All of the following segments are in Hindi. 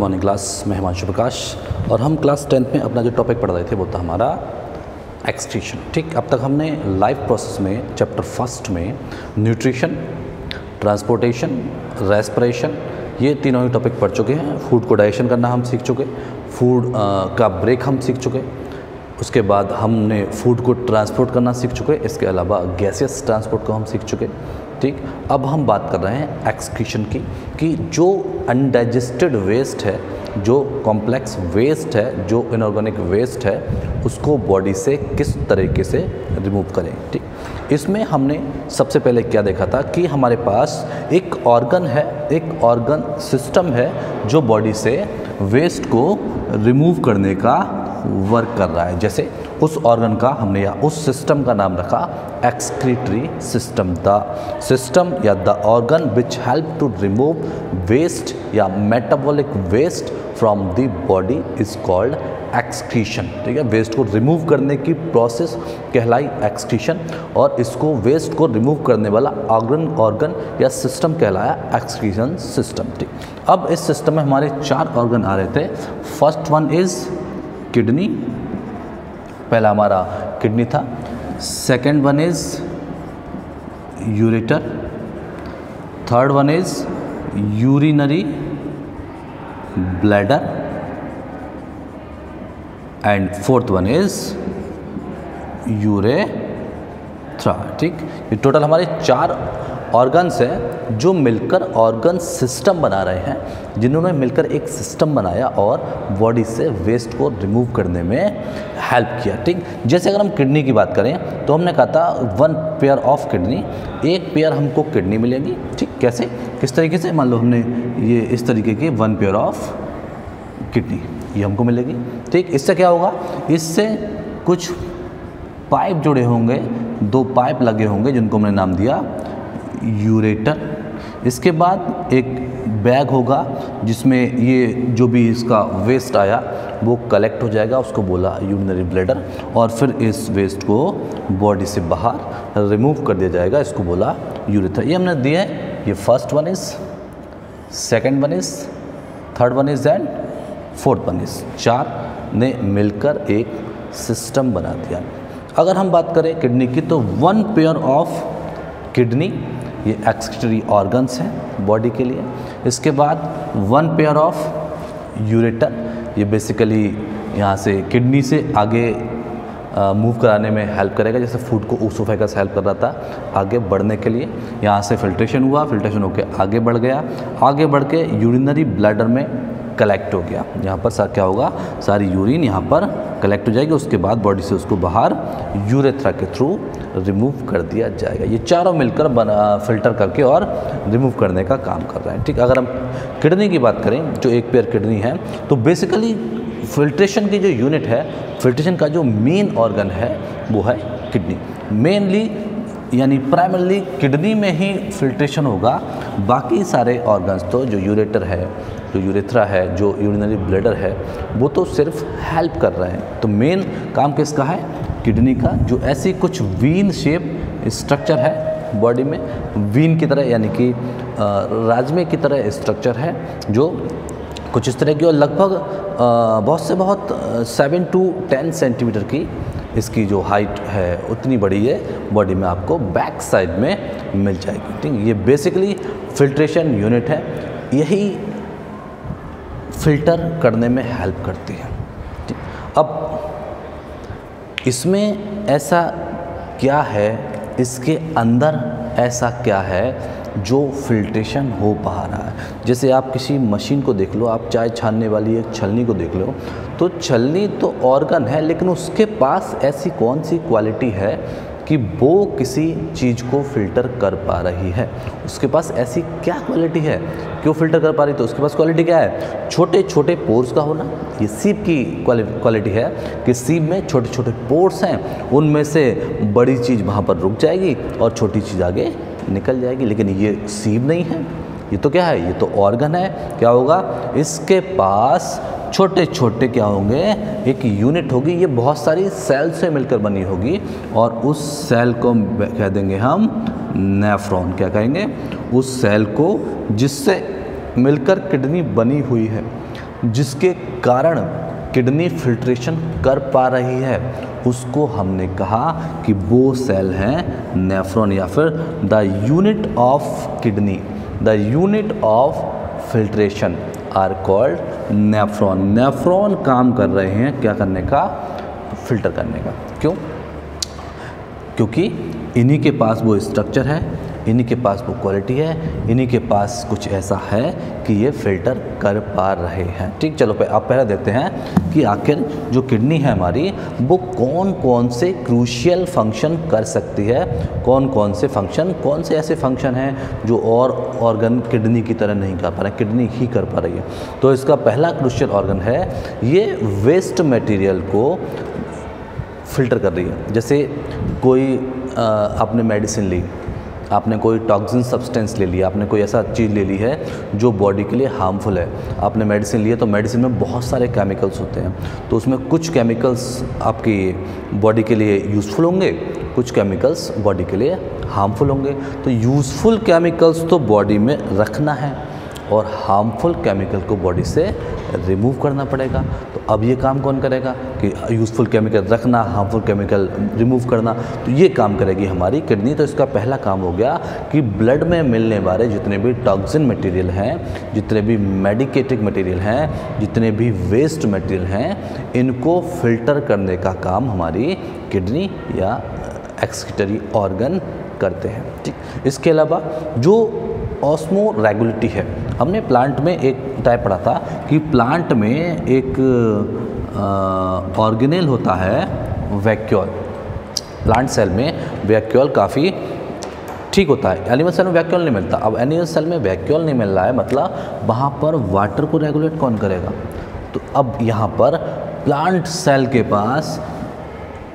मॉर्निंग क्लास में हिमांशु प्रकाश और हम क्लास 10th में अपना जो टॉपिक पढ़ रहे थे वो था हमारा एक्सक्रीशन। ठीक, अब तक हमने लाइफ प्रोसेस में चैप्टर फर्स्ट में न्यूट्रिशन, ट्रांसपोर्टेशन, रेस्पिरेशन ये तीनों ही टॉपिक पढ़ चुके हैं। फूड को डाइजेशन करना हम सीख चुके, फूड का ब्रेक हम सीख चुके, उसके बाद हमने फूड को ट्रांसपोर्ट करना सीख चुके, इसके अलावा गैसियस ट्रांसपोर्ट को हम सीख चुके। ठीक, अब हम बात कर रहे हैं एक्सक्रीशन की कि जो अनडाइजेस्टेड वेस्ट है, जो कॉम्प्लेक्स वेस्ट है, जो इनऑर्गेनिक वेस्ट है, उसको बॉडी से किस तरीके से रिमूव करें। ठीक, इसमें हमने सबसे पहले क्या देखा था कि हमारे पास एक ऑर्गन है, एक ऑर्गन सिस्टम है जो बॉडी से वेस्ट को रिमूव करने का वर्क कर रहा है। जैसे उस ऑर्गन का हमने या उस सिस्टम का नाम रखा एक्सक्रीटरी सिस्टम। द सिस्टम या the organ which help to remove waste या metabolic waste from the body is called excretion. ठीक है, वेस्ट को रिमूव करने की कहलाई एक्सक्रीशन और इसको वेस्ट को रिमूव करने वाला ऑर्गन या सिस्टम कहलाया एक्सक्रीशन सिस्टम। ठीक, अब इस सिस्टम में हमारे 4 ऑर्गन आ रहे थे। फर्स्ट वन इज किडनी, पहला हमारा किडनी था। Second one is ureter, third one is urinary bladder and fourth one is urethra. ठीक, ये टोटल हमारे 4 ऑर्गन्स हैं जो मिलकर ऑर्गन सिस्टम बना रहे हैं, जिन्होंने मिलकर एक सिस्टम बनाया और बॉडी से वेस्ट को रिमूव करने में हेल्प किया। ठीक, जैसे अगर हम किडनी की बात करें तो हमने कहा था 1 पेयर ऑफ किडनी, एक पेयर हमको किडनी मिलेगी। ठीक, कैसे, किस तरीके से, मान लो हमने ये इस तरीके की 1 पेयर ऑफ किडनी ये हमको मिलेगी। ठीक, इससे क्या होगा, इससे कुछ पाइप जुड़े होंगे, 2 पाइप लगे होंगे जिनको हमने नाम दिया यूरेटर। इसके बाद एक बैग होगा जिसमें ये जो भी इसका वेस्ट आया वो कलेक्ट हो जाएगा, उसको बोला यूरिनरी ब्लैडर, और फिर इस वेस्ट को बॉडी से बाहर रिमूव कर दिया जाएगा, इसको बोला यूरेथ्रा। ये हमने दिए हैं, ये first one is, second one is, third one is and fourth one is. 4 ने मिलकर एक सिस्टम बना दिया। अगर हम बात करें किडनी की तो 1 पेयर ऑफ किडनी ये एक्सक्रीटरी ऑर्गन्स हैं बॉडी के लिए। इसके बाद 1 पेयर ऑफ यूरेटर, ये बेसिकली यहाँ से किडनी से आगे मूव कराने में हेल्प करेगा, जैसे फूड को ओसोफेगस हेल्प कर रहा था आगे बढ़ने के लिए। यहाँ से फिल्ट्रेशन हुआ, फिल्ट्रेशन होकर आगे बढ़ गया, आगे बढ़ के यूरिनरी ब्लैडर में कलेक्ट हो गया। यहाँ पर क्या होगा, सारी यूरिन यहाँ पर कलेक्ट हो जाएगी, उसके बाद बॉडी से उसको बाहर यूरेथ्रा के थ्रू रिमूव कर दिया जाएगा। ये चारों मिलकर फिल्टर करके और रिमूव करने का काम कर रहे हैं। ठीक, अगर हम किडनी की बात करें, जो एक पेयर किडनी है, तो बेसिकली फिल्ट्रेशन की जो यूनिट है, फिल्ट्रेशन का जो मेन ऑर्गन है वो है किडनी। मेनली यानी प्राइमरली किडनी में ही फिल्ट्रेशन होगा, बाकी सारे ऑर्गन्स तो जो यूरेटर है, जो यूरेथ्रा है, जो यूरिनरी ब्लैडर है, वो तो सिर्फ हेल्प कर रहे हैं। तो मेन काम किसका है, किडनी का, जो ऐसी कुछ वीन शेप स्ट्रक्चर है बॉडी में, वीन की तरह यानी कि राजमे की तरह स्ट्रक्चर है, जो कुछ इस तरह की, और लगभग बहुत 7 to 10 सेंटीमीटर की इसकी जो हाइट है उतनी बड़ी ये बॉडी में आपको बैक साइड में मिल जाएगी। ठीक, ये बेसिकली फिल्ट्रेशन यूनिट है, यही फिल्टर करने में हेल्प करती है। ठीक, अब इसमें ऐसा क्या है, इसके अंदर ऐसा क्या है जो फिल्ट्रेशन हो पा रहा है। जैसे आप किसी मशीन को देख लो, आप चाय छानने वाली एक छलनी को देख लो, तो छलनी तो ऑर्गन है, लेकिन उसके पास ऐसी कौन सी क्वालिटी है कि वो किसी चीज़ को फिल्टर कर पा रही है। उसके पास ऐसी क्या क्वालिटी है कि वो फिल्टर कर पा रही, तो उसके पास क्वालिटी क्या है, छोटे छोटे पोर्स का होना। ये सीप की क्वालिटी है कि सीप में छोटे छोटे पोर्स हैं, उनमें से बड़ी चीज़ वहाँ पर रुक जाएगी और छोटी चीज़ आगे निकल जाएगी। लेकिन ये सीप नहीं है, ये तो क्या है, ये तो ऑर्गन है। क्या होगा, इसके पास छोटे छोटे क्या होंगे, एक यूनिट होगी, ये बहुत सारी सेल से मिलकर बनी होगी, और उस सेल को कह देंगे हम नेफ्रॉन। क्या कहेंगे, उस सेल को जिससे मिलकर किडनी बनी हुई है। जिसके कारण किडनी फिल्ट्रेशन कर पा रही है, उसको हमने कहा कि वो सेल हैं नेफ्रॉन, या फिर the unit of kidney, the unit of filtration are called nephron. Nephron काम कर रहे हैं क्या करने का? फिल्टर करने का। क्यों? क्योंकि इन्हीं के पास वो स्ट्रक्चर है, इन्हीं के पास वो क्वालिटी है, इन्हीं के पास कुछ ऐसा है कि ये फिल्टर कर पा रहे हैं। ठीक, चलो आप पहले देखते हैं कि आखिर जो किडनी है हमारी वो कौन कौन से क्रूशियल फंक्शन कर सकती है, कौन कौन से फंक्शन, कौन से ऐसे फंक्शन हैं जो और ऑर्गन किडनी की तरह नहीं कर पा रहे, किडनी ही कर पा रही है। तो इसका पहला क्रूशियल ऑर्गन है, ये वेस्ट मटेरियल को फिल्टर कर रही है। जैसे कोई आपने मेडिसिन ली, आपने कोई टॉक्सिन सब्सटेंस ले लिया, आपने कोई ऐसा चीज़ ले ली है जो बॉडी के लिए हार्मफुल है, आपने मेडिसिन ली है, तो मेडिसिन में बहुत सारे केमिकल्स होते हैं, तो उसमें कुछ केमिकल्स आपकी बॉडी के लिए यूज़फुल होंगे, कुछ केमिकल्स बॉडी के लिए हार्मफुल होंगे। तो यूज़फुल केमिकल्स तो बॉडी में रखना है और हार्मफुल केमिकल को बॉडी से रिमूव करना पड़ेगा। तो अब ये काम कौन करेगा कि यूज़फुल केमिकल रखना, हार्मफुल केमिकल रिमूव करना, तो ये काम करेगी हमारी किडनी। तो इसका पहला काम हो गया कि ब्लड में मिलने वाले जितने भी टॉक्सिन मटेरियल हैं, जितने भी मेडिकेटिव मटेरियल हैं, जितने भी वेस्ट मटेरियल हैं, इनको फिल्टर करने का काम हमारी किडनी या एक्सक्रीटरी ऑर्गन करते हैं। ठीक, इसके अलावा जो ऑस्मोरेगुलेटी है, हमने प्लांट में एक टाइप पढ़ा था कि प्लांट में एक ऑर्गेनेल होता है वैक्यूल। प्लांट सेल में वैक्यूल काफ़ी ठीक होता है, एनिमल सेल में वैक्यूल नहीं मिलता। अब एनिमल सेल में वैक्यूल नहीं मिल रहा है, मतलब वहाँ पर वाटर को रेगुलेट कौन करेगा? तो अब यहाँ पर प्लांट सेल के पास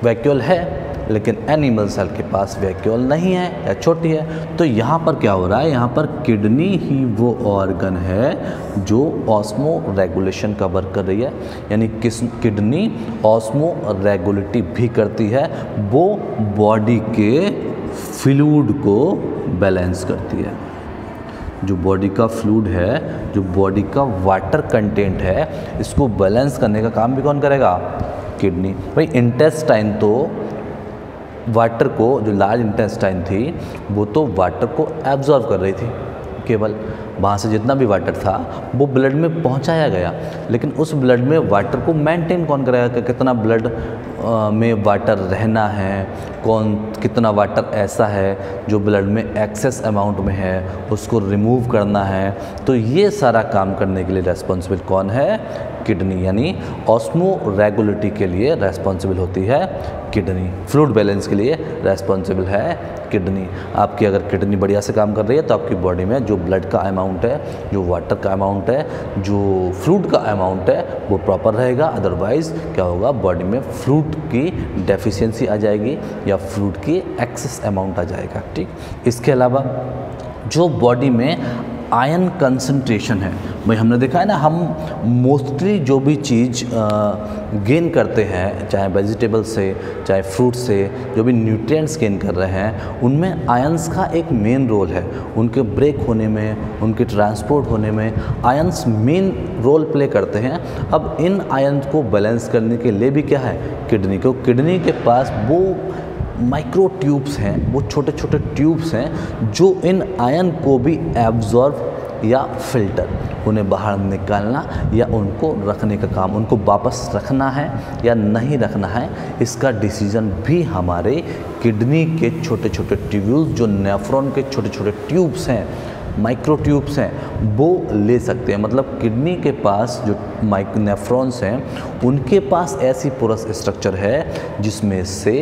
वैक्यूल है, लेकिन एनिमल सेल के पास वैक्यूल नहीं है या छोटी है। तो यहाँ पर क्या हो रहा है? यहाँ पर किडनी ही वो ऑर्गन है जो ऑस्मो रेगुलेशन का वर्क कर रही है, यानी किडनी ऑस्मो रेगुलेटी भी करती है, वो बॉडी के फ्लूइड को बैलेंस करती है। जो बॉडी का फ्लूइड है, जो बॉडी का वाटर कंटेंट है, इसको बैलेंस करने का काम भी कौन करेगा? किडनी। भाई इंटेस्टाइन तो वाटर को, जो लार्ज इंटेस्टाइन थी वो तो वाटर को एब्जॉर्ब कर रही थी, केवल वहाँ से जितना भी वाटर था वो ब्लड में पहुँचाया गया, लेकिन उस ब्लड में वाटर को मेंटेन कौन करेगा कि कितना ब्लड में वाटर रहना है, कौन कितना वाटर ऐसा है जो ब्लड में एक्सेस अमाउंट में है, उसको रिमूव करना है। तो ये सारा काम करने के लिए रेस्पॉन्सिबल कौन है? किडनी, यानी ऑस्मो रेगुलेटी के लिए रेस्पॉन्सिबल होती है किडनी, फ्लूइड बैलेंस के लिए रेस्पॉन्सिबल है किडनी। आपकी अगर किडनी बढ़िया से काम कर रही है तो आपकी बॉडी में जो ब्लड का अमाउंट है, जो वाटर का अमाउंट है, जो फ्लूइड का अमाउंट है, वो प्रॉपर रहेगा। अदरवाइज़ क्या होगा? बॉडी में फ्लूइड की डेफिशिएंसी आ जाएगी या फ्लूइड की एक्सेस अमाउंट आ जाएगा। ठीक, इसके अलावा जो बॉडी में आयन कंसंट्रेशन है, भाई हमने देखा है ना, हम मोस्टली जो भी चीज़ गेन करते हैं, चाहे वेजिटेबल से, चाहे फ्रूट से, जो भी न्यूट्रिएंट्स गेन कर रहे हैं, उनमें आयंस का एक मेन रोल है। उनके ब्रेक होने में, उनके ट्रांसपोर्ट होने में आयंस मेन रोल प्ले करते हैं। अब इन आयंस को बैलेंस करने के लिए भी क्या है? किडनी को, किडनी के पास वो माइक्रो ट्यूब्स हैं, वो छोटे छोटे ट्यूब्स हैं जो इन आयन को भी एब्जॉर्ब या फिल्टर, उन्हें बाहर निकालना या उनको रखने का काम, उनको वापस रखना है या नहीं रखना है, इसका डिसीजन भी हमारे किडनी के छोटे छोटे ट्यूब्यूल्स, जो नेफ्रॉन के छोटे छोटे ट्यूब्स हैं, माइक्रो ट्यूब्स हैं, वो ले सकते हैं। मतलब किडनी के पास जो नेफ्रॉन्स हैं, उनके पास ऐसी पोरस स्ट्रक्चर है जिसमें से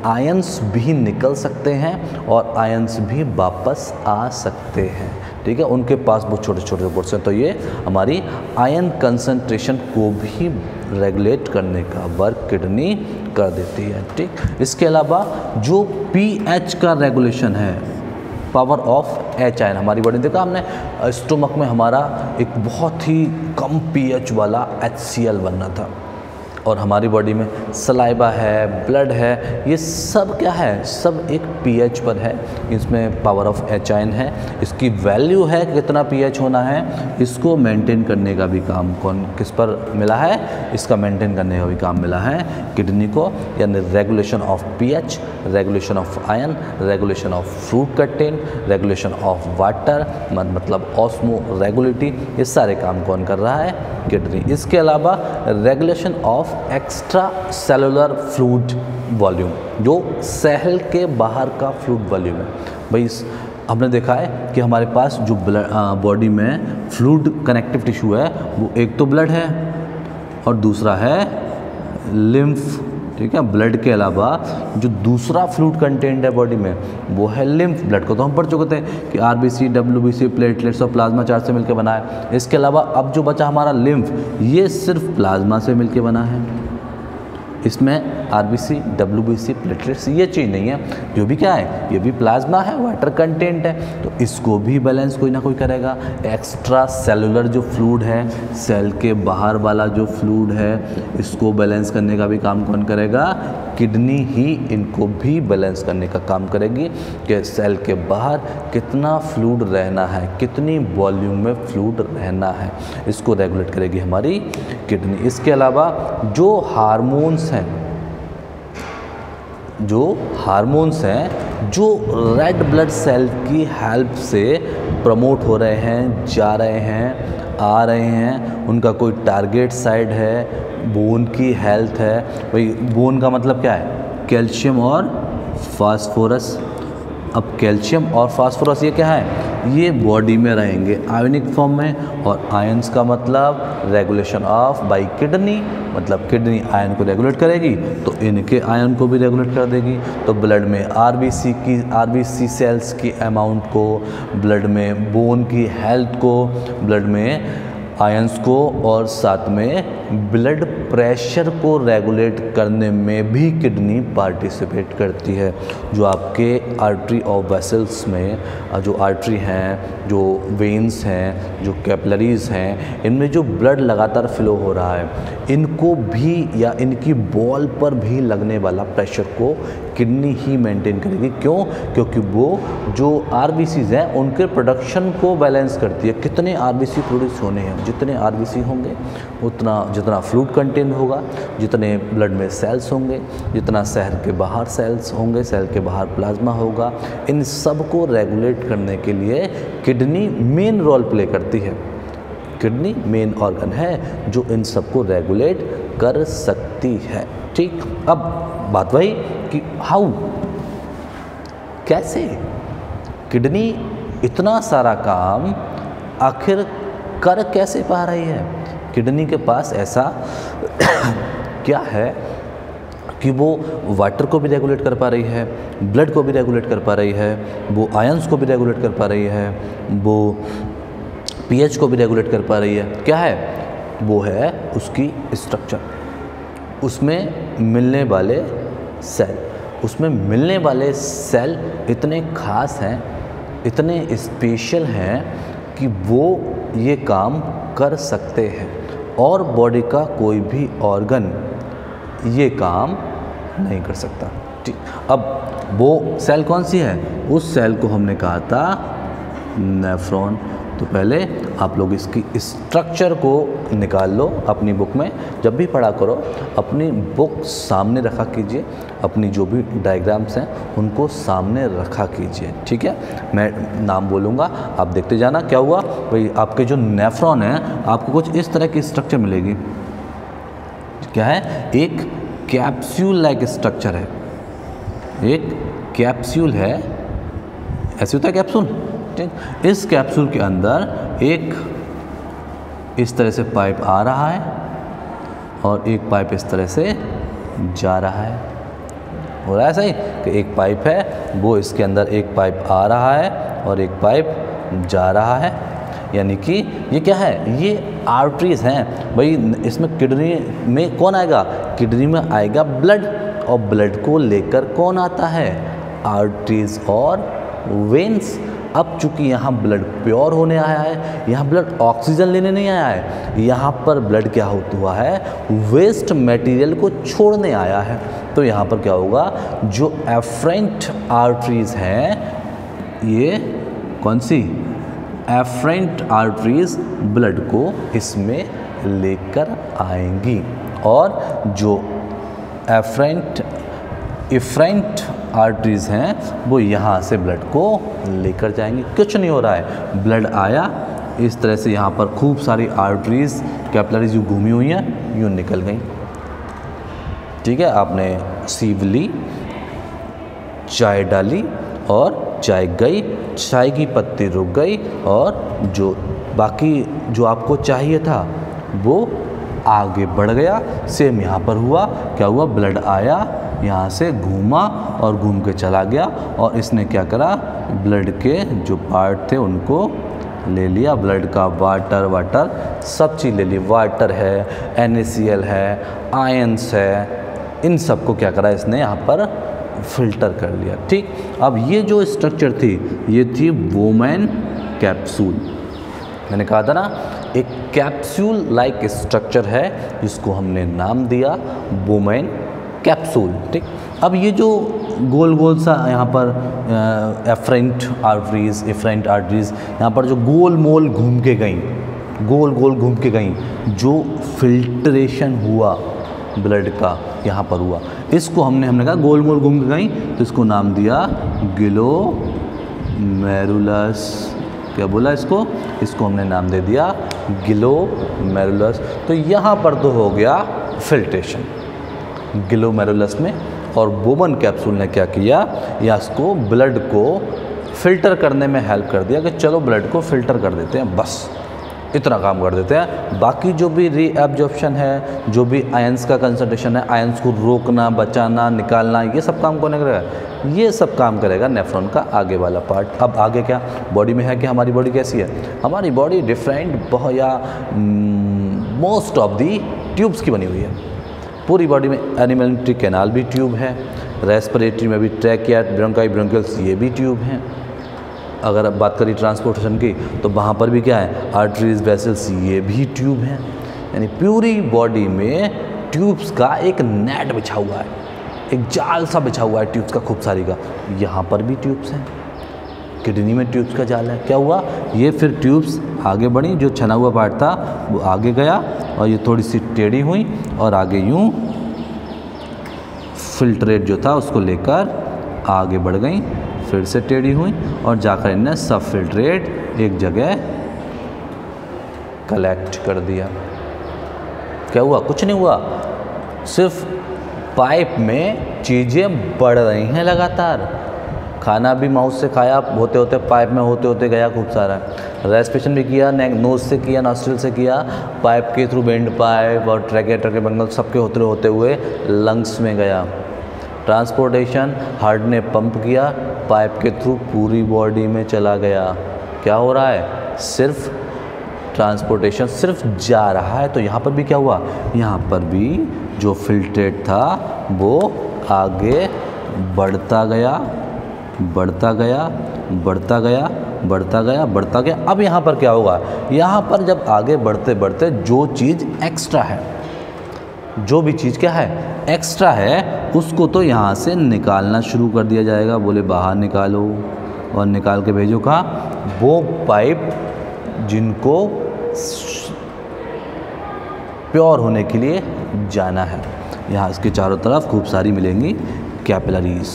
आयंस भी निकल सकते हैं और आयंस भी वापस आ सकते हैं। ठीक है, उनके पास वो छोटे छोटे पोर्स हैं। तो ये हमारी आयन कंसंट्रेशन को भी रेगुलेट करने का वर्क किडनी कर देती है। ठीक, इसके अलावा जो पीएच का रेगुलेशन है, पावर ऑफ एच आयन, हमारी बॉडी देखा हमने, स्टोमक में हमारा एक बहुत ही कम पीएच वाला HCl बनना था, और हमारी बॉडी में सलाइवा है, ब्लड है, ये सब क्या है, सब एक पीएच पर है। इसमें पावर ऑफ एच आयन है, इसकी वैल्यू है कितना पीएच होना है। इसको मेंटेन करने का भी काम किस पर मिला है, इसका मेंटेन करने का भी काम मिला है किडनी को, यानी regulation of pH, regulation of ion, regulation of fruit content, regulation of water, मतलब ऑस्मो रेगुलेटी, ये सारे काम कौन कर रहा है, किडनी। इसके अलावा regulation of extra cellular fluid volume, जो सेल के बाहर का फ्लूइड वॉल्यूम है। भाई हमने देखा है कि हमारे पास जो बॉडी में फ्लूइड कनेक्टिव टिश्यू है वो एक तो ब्लड है और दूसरा है लिम्फ, ठीक है। ब्लड के अलावा जो दूसरा फ्लूइड कंटेंट है बॉडी में वो है लिम्फ। ब्लड को तो हम पढ़ चुके थे कि आरबीसी, डब्ल्यूबीसी, प्लेटलेट्स और प्लाज्मा चार्ज से मिलकर बना है। इसके अलावा अब जो बचा हमारा लिम्फ, ये सिर्फ प्लाज्मा से मिलकर बना है। इसमें आरबीसी, डब्ल्यूबीसी, प्लेटलेट्स ये चीज़ नहीं है, जो भी क्या है, ये भी प्लाज्मा है, वाटर कंटेंट है, तो इसको भी बैलेंस कोई ना कोई करेगा। एक्स्ट्रा सेलुलर जो फ्लूइड है, सेल के बाहर वाला जो फ्लूइड है, इसको बैलेंस करने का भी काम कौन करेगा, किडनी ही इनको भी बैलेंस करने का काम करेगी कि सेल के बाहर कितना फ्लूइड रहना है, कितनी वॉल्यूम में फ्लूइड रहना है, इसको रेगुलेट करेगी हमारी किडनी। इसके अलावा जो हार्मोन्स हैं, जो रेड ब्लड सेल की हेल्प से प्रमोट हो रहे हैं, जा रहे हैं, आ रहे हैं, उनका कोई टारगेट साइड है, बोन की हेल्थ है। भाई बोन का मतलब क्या है, कैल्शियम और फास्फोरस। अब कैल्शियम और फास्फोरस ये क्या है, ये बॉडी में रहेंगे आयनिक फॉर्म में, और आयंस का मतलब रेगुलेशन ऑफ बाय किडनी, मतलब किडनी आयन को रेगुलेट करेगी तो इनके आयन को भी रेगुलेट कर देगी। तो ब्लड में आरबीसी सेल्स की अमाउंट को, ब्लड में बोन की हेल्थ को, ब्लड में आयंस को, और साथ में ब्लड प्रेशर को रेगुलेट करने में भी किडनी पार्टिसिपेट करती है। जो आपके आर्टरी और वेसल्स में जो आर्टरी हैं, जो वेन्स हैं, जो कैपिलरीज हैं, इनमें जो ब्लड लगातार फ्लो हो रहा है, इनको भी या इनकी बॉल पर भी लगने वाला प्रेशर को किडनी ही मेंटेन करेगी। क्यों? क्योंकि वो जो आरबीसीज हैं उनके प्रोडक्शन को बैलेंस करती है। कितने आरबीसी प्रोड्यूस होने हैं, जितने आरबीसी होंगे उतना, जितना फ्लूइड कंटेंट होगा, जितने ब्लड में सेल्स होंगे, जितना सेल के बाहर सेल्स होंगे, सेल के बाहर प्लाज्मा होगा, इन सब को रेगुलेट करने के लिए किडनी मेन रोल प्ले करती है। किडनी मेन ऑर्गन है जो इन सबको रेगुलेट कर सकती है। ठीक, अब बात वही कि हाउ, कैसे किडनी इतना सारा काम आखिर कर कैसे पा रही है। किडनी के पास ऐसा क्या है कि वो वाटर को भी रेगुलेट कर पा रही है, ब्लड को भी रेगुलेट कर पा रही है, वो आयंस को भी रेगुलेट कर पा रही है, वो पीएच को भी रेगुलेट कर पा रही है। क्या है वो, है उसकी स्ट्रक्चर, उसमें मिलने वाले सेल। उसमें मिलने वाले सेल इतने खास हैं, इतने स्पेशल हैं कि वो ये काम कर सकते हैं, और बॉडी का कोई भी ऑर्गन ये काम नहीं कर सकता। ठीक, अब वो सेल कौन सी है, उस सेल को हमने कहा था नेफ्रॉन। तो पहले आप लोग इसकी स्ट्रक्चर को निकाल लो अपनी बुक में, जब भी पढ़ा करो अपनी बुक सामने रखा कीजिए, अपनी जो भी डायग्राम्स हैं उनको सामने रखा कीजिए। ठीक है, मैं नाम बोलूँगा, आप देखते जाना। क्या हुआ भाई, आपके जो नेफ्रॉन है आपको कुछ इस तरह की स्ट्रक्चर मिलेगी। क्या है, एक कैप्सूल लाइक स्ट्रक्चर है, एक कैप्सूल है, ऐसे होता है कैप्सूल। इस कैप्सूल के अंदर एक इस तरह से पाइप आ रहा है और एक पाइप इस तरह से जा रहा है। हो रहा है सही कि एक पाइप है, वो इसके अंदर एक पाइप आ रहा है और एक पाइप जा रहा है, यानी कि ये क्या है, ये आर्टरीज हैं। भाई इसमें किडनी में कौन आएगा, किडनी में आएगा ब्लड, और ब्लड को लेकर कौन आता है, आर्टरीज और वेन्स। अब चूंकि यहाँ ब्लड प्योर होने आया है, यहाँ ब्लड ऑक्सीजन लेने नहीं आया है, यहाँ पर ब्लड क्या हुआ है, वेस्ट मटेरियल को छोड़ने आया है। तो यहाँ पर क्या होगा, जो एफरेंट आर्टरीज हैं, ये कौन सी एफरेंट आर्टरीज ब्लड को इसमें लेकर आएंगी और जो इफरेंट आर्टरीज हैं वो यहाँ से ब्लड को लेकर जाएंगी। कुछ नहीं हो रहा है, ब्लड आया इस तरह से, यहाँ पर खूब सारी आर्टरीज कैपिलरीज यूँ घूमी हुई हैं, यूँ निकल गई। ठीक है, आपने सीव ली, चाय डाली और चाय गई, चाय की पत्ती रुक गई और जो बाकी जो आपको चाहिए था वो आगे बढ़ गया। सेम यहाँ पर हुआ, क्या हुआ, ब्लड आया, यहाँ से घूमा और घूम के चला गया और इसने क्या करा, ब्लड के जो पार्ट थे उनको ले लिया, ब्लड का वाटर सब चीज़ ले ली, वाटर है, NaCl है, आयंस है, इन सबको क्या करा इसने यहाँ पर फिल्टर कर लिया। ठीक, अब ये जो स्ट्रक्चर थी ये थी बोमैन कैप्सूल। मैंने कहा था ना, एक कैप्सूल लाइक स्ट्रक्चर है जिसको हमने नाम दिया बोमैन कैप्सूल। ठीक, अब ये जो गोल गोल सा यहाँ पर एफरेंट आर्टरीज यहाँ पर जो गोल मोल घूम के गई, गोल गोल घूम के गई, जो फिल्ट्रेशन हुआ ब्लड का यहाँ पर हुआ, इसको हमने कहा गोल मोल घूम के गई, तो इसको नाम दिया ग्लोमेरुलस। क्या बोला इसको हमने नाम दे दिया ग्लोमेरुलस। तो यहाँ पर तो हो गया फिल्ट्रेशन ग्लोमेरुलस में, और बोमन कैप्सूल ने क्या किया, या इसको ब्लड को फिल्टर करने में हेल्प कर दिया कि चलो ब्लड को फिल्टर कर देते हैं, बस इतना काम कर देते हैं। बाकी जो भी रीएब्जॉर्प्शन है, जो भी आयंस का कंसंट्रेशन है, आयंस को रोकना, बचाना, निकालना, ये सब काम कौन करेगा, ये सब काम करेगा नेफ्रॉन का आगे वाला पार्ट। अब आगे क्या बॉडी में है कि हमारी बॉडी कैसी है, हमारी बॉडी डिफरेंट या मोस्ट ऑफ दी ट्यूब्स की बनी हुई है। पूरी बॉडी में एलिमेंट्री कैनाल भी ट्यूब है, रेस्पिरेटरी में भी ट्रैकिया, ब्रोंकाई, ब्रोंकियल्स ये भी ट्यूब हैं। अगर अब बात करें ट्रांसपोर्टेशन की तो वहाँ पर भी क्या है, आर्टरीज, वेसल्स ये भी ट्यूब हैं। यानी पूरी बॉडी में ट्यूब्स का एक नेट बिछा हुआ है, एक जाल सा बिछा हुआ है ट्यूब्स का खूब सारी का। यहाँ पर भी ट्यूब्स हैं, किडनी में ट्यूब्स का जाल है। क्या हुआ, ये फिर ट्यूब्स आगे बढ़ी, जो छना हुआ पार्ट था वो आगे गया और ये थोड़ी सी टेढ़ी हुई और आगे यूँ फिल्ट्रेट जो था उसको लेकर आगे बढ़ गई, फिर से टेढ़ी हुई और जाकर इन्हें सब फिल्ट्रेट एक जगह कलेक्ट कर दिया। क्या हुआ, कुछ नहीं हुआ, सिर्फ पाइप में चीज़ें बढ़ रही हैं लगातार। खाना भी माउथ से खाया, होते होते पाइप में होते होते गया खूब सारा। रेस्पिरेशन भी किया, नोज से किया, नॉस्ट्रिल से किया, पाइप के थ्रू बेंड पाइप और ट्रैके बंगल सबके होते हुए लंग्स में गया। ट्रांसपोर्टेशन, हार्ट ने पंप किया, पाइप के थ्रू पूरी बॉडी में चला गया। क्या हो रहा है, सिर्फ ट्रांसपोर्टेशन सिर्फ जा रहा है। तो यहाँ पर भी क्या हुआ, यहाँ पर भी जो फिल्ट्रेट था वो आगे बढ़ता गया, बढ़ता गया, बढ़ता गया, बढ़ता गया, बढ़ता गया। अब यहाँ पर क्या होगा, यहाँ पर जब आगे बढ़ते बढ़ते जो चीज़ एक्स्ट्रा है, जो भी चीज़ क्या है एक्स्ट्रा है, उसको तो यहाँ से निकालना शुरू कर दिया जाएगा। बोले बाहर निकालो और निकाल के भेजो कहाँ, वो पाइप जिनको प्योर होने के लिए जाना है। यहाँ इसके चारों तरफ खूब सारी मिलेंगी कैपिलरीज।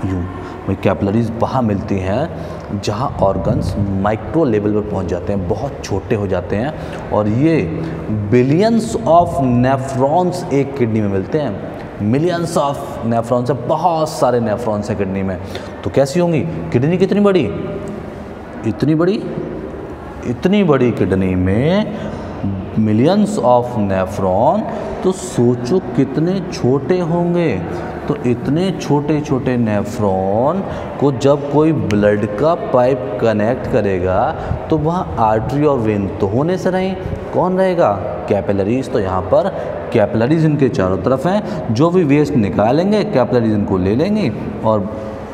यूँ वही कैपिलरीज वहाँ मिलती हैं जहाँ ऑर्गन्स माइक्रो लेवल पर पहुँच जाते हैं, बहुत छोटे हो जाते हैं, और ये बिलियंस ऑफ नेफ्रॉन्स एक किडनी में मिलते हैं। मिलियंस ऑफ नेफ्रॉन्स है, बहुत सारे नेफ्रॉन्स हैं किडनी में। तो कैसी होंगी किडनी, कितनी बड़ी, इतनी बड़ी, इतनी बड़ी किडनी में मिलियंस ऑफ नेफ्रॉन, तो सोचो कितने छोटे होंगे। तो इतने छोटे छोटे नेफ्रॉन को जब कोई ब्लड का पाइप कनेक्ट करेगा तो वहाँ आर्टरी और वेन तो होने से नहीं, कौन रहेगा, कैपिलरीज। तो यहाँ पर कैपिलरीज इनके चारों तरफ हैं, जो भी वेस्ट निकालेंगे कैपिलरीज इनको ले लेंगी और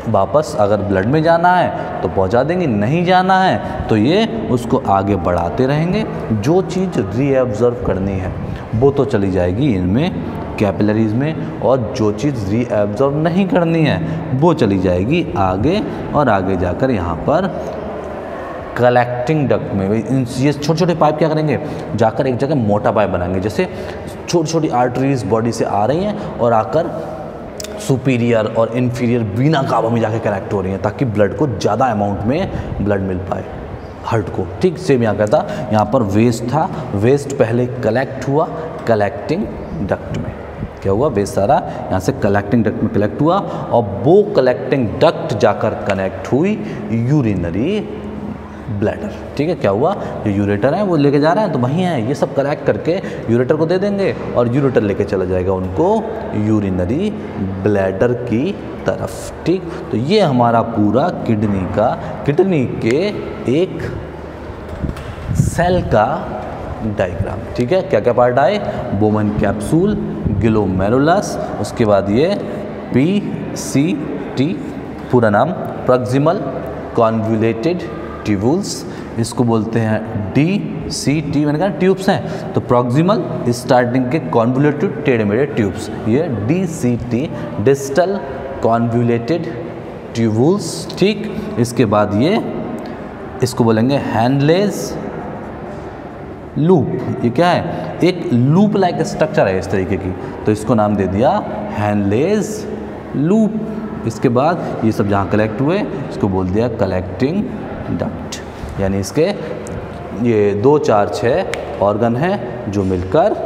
वापस अगर ब्लड में जाना है तो पहुंचा देंगे, नहीं जाना है तो ये उसको आगे बढ़ाते रहेंगे। जो चीज़ रीएब्जॉर्ब करनी है वो तो चली जाएगी इनमें कैपिलरीज में, और जो चीज़ रीएब्जॉर्ब नहीं करनी है वो चली जाएगी आगे, और आगे जाकर यहाँ पर कलेक्टिंग डक्ट में। ये छोटे छोटे पाइप क्या करेंगे, जाकर एक जगह मोटा पाइप बनाएंगे। जैसे छोटी छोटी आर्टरीज बॉडी से आ रही हैं और आकर सुपीरियर और इन्फीरियर वीना कावा में जाके कनेक्ट हो रही हैं, ताकि ब्लड को ज़्यादा अमाउंट में ब्लड मिल पाए हार्ट को। ठीक सेम यहाँ कहता, यहाँ पर वेस्ट था, वेस्ट पहले कलेक्ट हुआ कलेक्टिंग डक्ट में। क्या हुआ, वेस्ट सारा यहाँ से कलेक्टिंग डक्ट में कलेक्ट हुआ, और वो कलेक्टिंग डक्ट जाकर कनेक्ट हुई यूरिनरी ब्लैडर। ठीक है, क्या हुआ, जो यूरेटर है वो लेके जा रहा है तो वहीं है, ये सब कलेक्ट करके यूरेटर को दे देंगे और यूरेटर लेके चला जाएगा उनको यूरिनरी ब्लैडर की तरफ। ठीक, तो ये हमारा पूरा किडनी के एक सेल का डायग्राम। ठीक है, क्या क्या पार्ट आए, बोमन कैप्सूल, ग्लोमेरुलस, उसके बाद ये PCT, पूरा नाम प्रॉक्सिमल कॉन्वोल्यूटेड ट्यूब्यूल्स, इसको बोलते हैं DCT, मैंने कहा ट्यूब्स हैं तो प्रॉक्सिमल स्टार्टिंग के कॉन्वोल्यूटेड टेढ़े मेढ़े ट्यूब्स, ये DCT डिस्टल कॉन्वोल्यूटेड ट्यूब्यूल्स। ठीक, इसके बाद ये इसको बोलेंगे हैंडलेस लूप। ये क्या है, एक लूप लाइक स्ट्रक्चर है इस तरीके की, तो इसको नाम दे दिया हैंडलेस लूप। इसके बाद ये सब जहाँ कलेक्ट हुए इसको बोल दिया कलेक्टिंग डक्ट। यानी इसके ये 2, 4, 6 ऑर्गन हैं जो मिलकर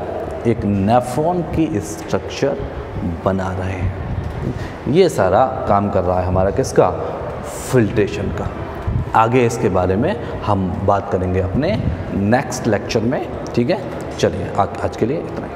एक नेफ्रॉन की स्ट्रक्चर बना रहे हैं। ये सारा काम कर रहा है हमारा किसका, फिल्ट्रेशन का। आगे इसके बारे में हम बात करेंगे अपने नेक्स्ट लेक्चर में। ठीक है, चलिए आज के लिए इतना ही।